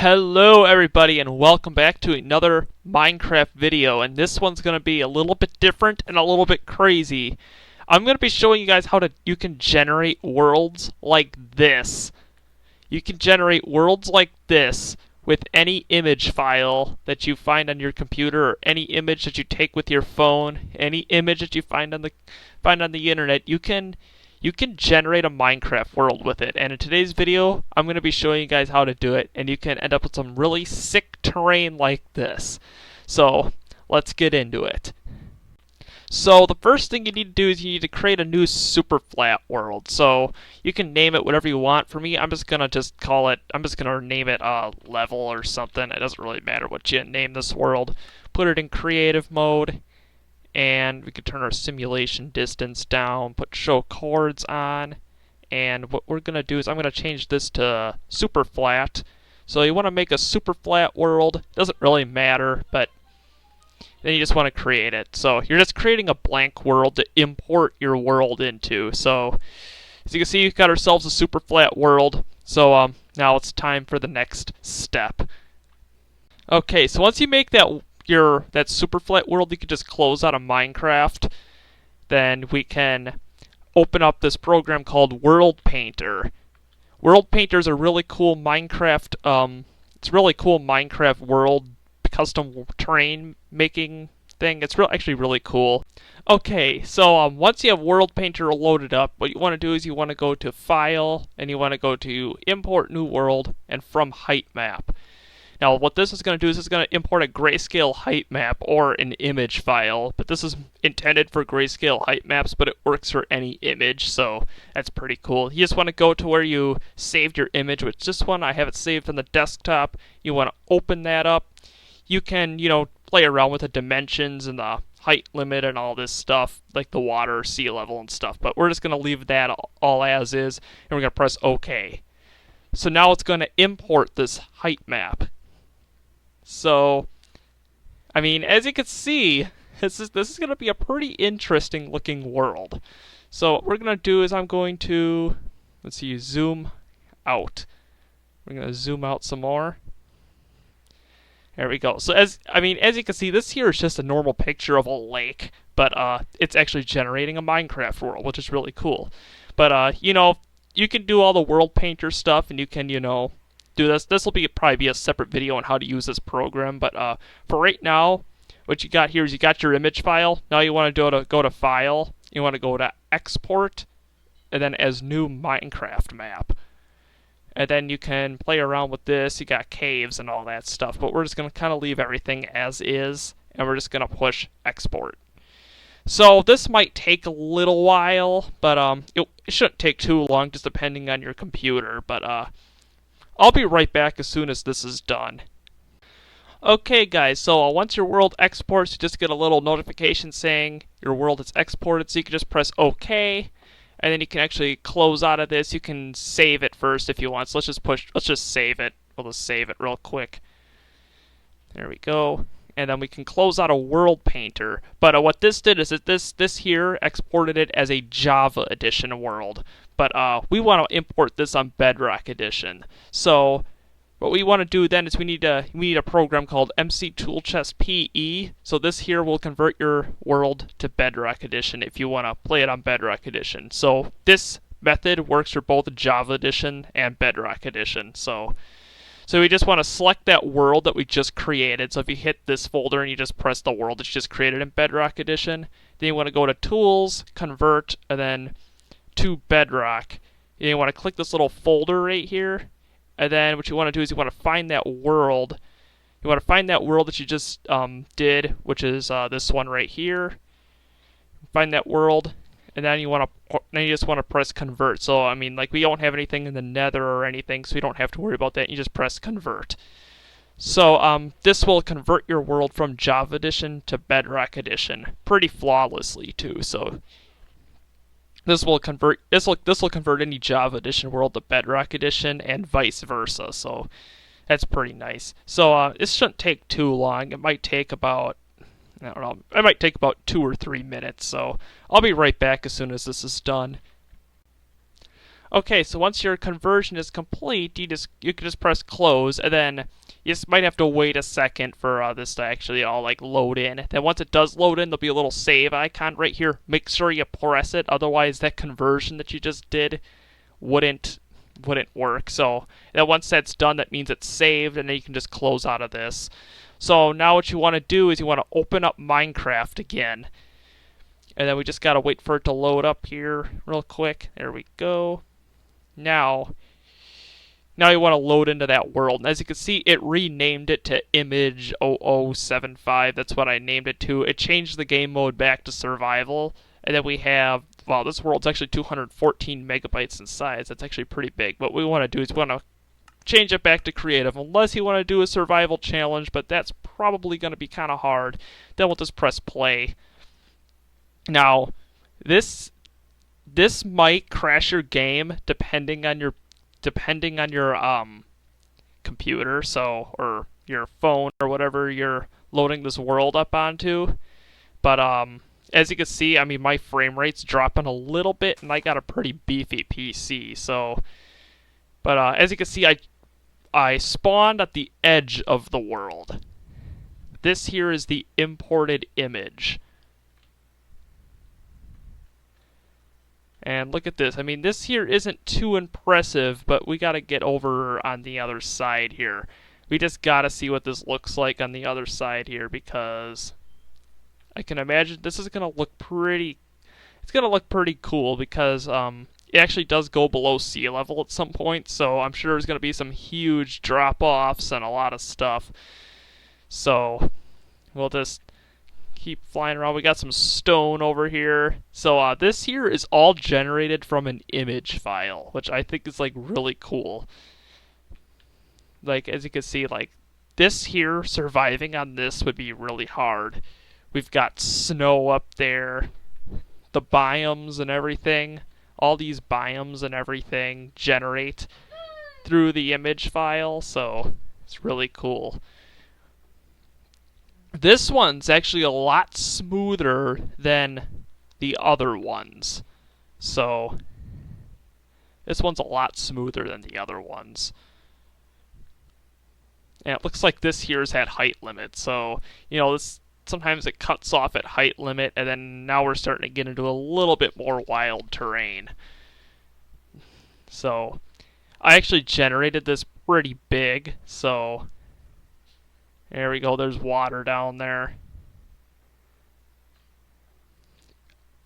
Hello everybody and welcome back to another Minecraft video, and this one's going to be a little bit different and a little bit crazy. I'm going to be showing you guys how you can generate worlds like this. You can generate worlds like this with any image file that you find on your computer, or any image that you take with your phone, any image that you find on the internet. You can generate a Minecraft world with it, and in today's video I'm going to be showing you guys how to do it, and you can end up with some really sick terrain like this. So let's get into it. So the first thing you need to do is you need to create a new super flat world. So you can name it whatever you want. For me, I'm just gonna name it level or something. It doesn't really matter what you name this world. Put it in creative mode, and we can turn our simulation distance down, put show chords on, and what we're going to do is I'm going to change this to super flat. So you want to make a super flat world. Doesn't really matter, but then you just want to create it. So you're just creating a blank world to import your world into. So as you can see, we've got ourselves a super flat world. So now it's time for the next step. Okay, so once you make that super flat world, you can just close out of Minecraft. Then we can open up this program called World Painter. World Painter is a really cool Minecraft world custom terrain making thing. It's actually really cool. Okay, so once you have World Painter loaded up, what you want to do is you want to go to File, and you want to go to Import New World, and from Height Map. Now what this is going to do is it's going to import a grayscale height map or an image file, but this is intended for grayscale height maps, but it works for any image, so that's pretty cool. You just want to go to where you saved your image, which this one I have it saved on the desktop. You want to open that up. You can, play around with the dimensions and the height limit and all this stuff, like the water, sea level and stuff, but we're just going to leave that all as is, and we're going to press OK. So now it's going to import this height map. So, as you can see, this is going to be a pretty interesting looking world. So what we're going to do is I'm going to, zoom out. We're going to zoom out some more. There we go. So as you can see, this here is just a normal picture of a lake, but it's actually generating a Minecraft world, which is really cool. But you can do all the World Painter stuff, and you can, do this. This will probably be a separate video on how to use this program, but for right now, what you got here is you got your image file. Now you want to go to File, you want to go to Export, and then as New Minecraft Map. And then you can play around with this. You got caves and all that stuff, but we're just going to kind of leave everything as is, and we're just going to push Export. So this might take a little while, but it shouldn't take too long, just depending on your computer. But I'll be right back as soon as this is done. Okay guys, so once your world exports, you just get a little notification saying your world is exported, so you can just press OK, and then you can actually close out of this. You can save it first if you want, so let's just save it. We'll just save it real quick. There we go. And then we can close out a World Painter. But what this did is that this here exported it as a Java Edition world. But we want to import this on Bedrock Edition. So what we want to do then is we need a program called MC Toolchest PE. So this here will convert your world to Bedrock Edition if you want to play it on Bedrock Edition. So this method works for both Java Edition and Bedrock Edition. So we just want to select that world that we just created. So if you hit this folder and you just press the world that you just created in Bedrock Edition, then you want to go to Tools, Convert, and then to Bedrock. And you want to click this little folder right here. And then what you want to do is you want to find that world. You want to find that world that you just did, which is this one right here. Find that world, and then you just want to press Convert. So we don't have anything in the Nether or anything, so you don't have to worry about that. You just press Convert. So this will convert your world from Java Edition to Bedrock Edition pretty flawlessly too. So this will convert any Java Edition world to Bedrock Edition and vice versa. So that's pretty nice. So this shouldn't take too long. It might take about, I don't know, it might take about 2 or 3 minutes. So I'll be right back as soon as this is done. Okay, so once your conversion is complete, you can just press close, and then you just might have to wait a second for this to actually all like load in. Then once it does load in, there'll be a little save icon right here. Make sure you press it, otherwise that conversion that you just did wouldn't work. So then once that's done, that means it's saved, and then you can just close out of this. So now what you want to do is you want to open up Minecraft again, and then we just gotta wait for it to load up here real quick. There we go. Now you want to load into that world. And as you can see, it renamed it to Image 0075. That's what I named it to. It changed the game mode back to survival. And then we have, wow, this world's actually 214 megabytes in size. That's actually pretty big. What we want to do is we want to change it back to creative, unless you want to do a survival challenge, but that's probably going to be kind of hard. Then we'll just press play. Now, this might crash your game depending on your computer, so, or your phone or whatever you're loading this world up onto. But as you can see, I mean, my frame rate's dropping a little bit, and I got a pretty beefy PC. So, but as you can see, I spawned at the edge of the world. This here is the imported image. And look at this. I mean, this here isn't too impressive, but we got to get over on the other side here. We just got to see what this looks like on the other side here, because I can imagine this is going to look pretty... It's going to look pretty cool, because it actually does go below sea level at some point, so I'm sure there's going to be some huge drop-offs and a lot of stuff. So we'll just keep flying around. We got some stone over here. So this here is all generated from an image file, which I think is like really cool. Like, as you can see, like this here, surviving on this would be really hard. We've got snow up there, the biomes and everything. All these biomes and everything generate through the image file, so it's really cool. This one's actually a lot smoother than the other ones. So this one's a lot smoother than the other ones. And it looks like this here's at height limit. So, you know, this sometimes it cuts off at height limit, and then now we're starting to get into a little bit more wild terrain. So I actually generated this pretty big, so there we go, there's water down there.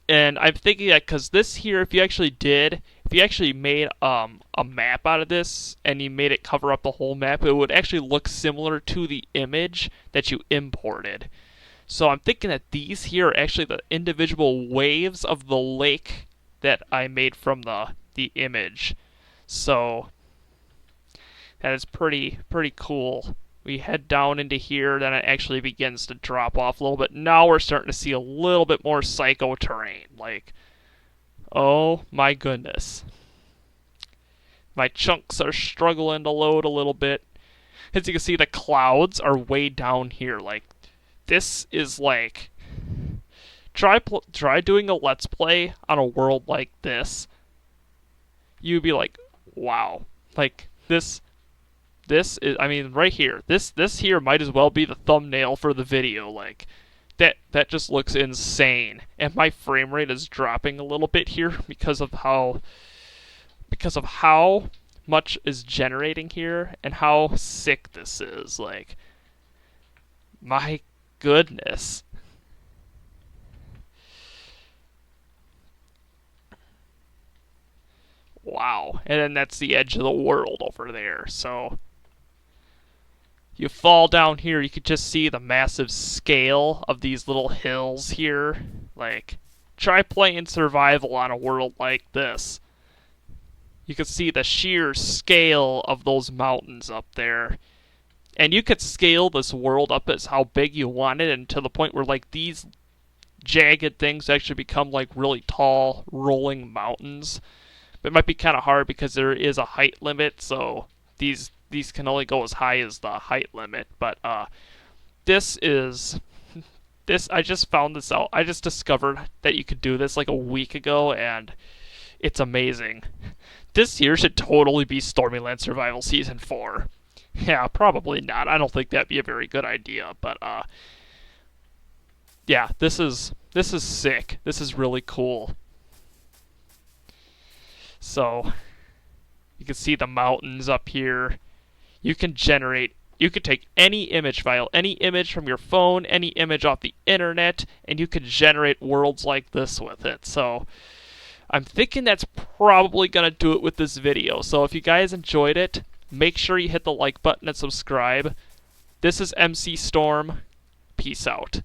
And I'm thinking that because this here, if you actually made a map out of this and you made it cover up the whole map, it would actually look similar to the image that you imported. So I'm thinking that these here are actually the individual waves of the lake that I made from the image. So that is pretty cool. We head down into here, then it actually begins to drop off a little bit. Now we're starting to see a little bit more psycho terrain. Like, oh my goodness. My chunks are struggling to load a little bit. As you can see, the clouds are way down here. Like, this is like... Try doing a Let's Play on a world like this. You'd be like, wow. Like, this is, I mean, right here. This here might as well be the thumbnail for the video. Like, that just looks insane. And my frame rate is dropping a little bit here because of how much is generating here and how sick this is. Like, my goodness. Wow. And then that's the edge of the world over there. So you fall down here, you could just see the massive scale of these little hills here. Like, try playing survival on a world like this. You could see the sheer scale of those mountains up there. And you could scale this world up as how big you want it, and to the point where, like, these jagged things actually become, like, really tall, rolling mountains. But it might be kind of hard because there is a height limit, so these can only go as high as the height limit. But this I just found this out. I just discovered that you could do this like a week ago, and It's amazing. This year should totally be Stormyland Survival Season 4. Yeah, probably not. I don't think that'd be a very good idea, but yeah, this is sick. This is really cool. So, you can see the mountains up here. You can take any image file, any image from your phone, any image off the internet, and you can generate worlds like this with it. So, I'm thinking that's probably going to do it with this video. So if you guys enjoyed it, make sure you hit the like button and subscribe. This is MC Storm. Peace out.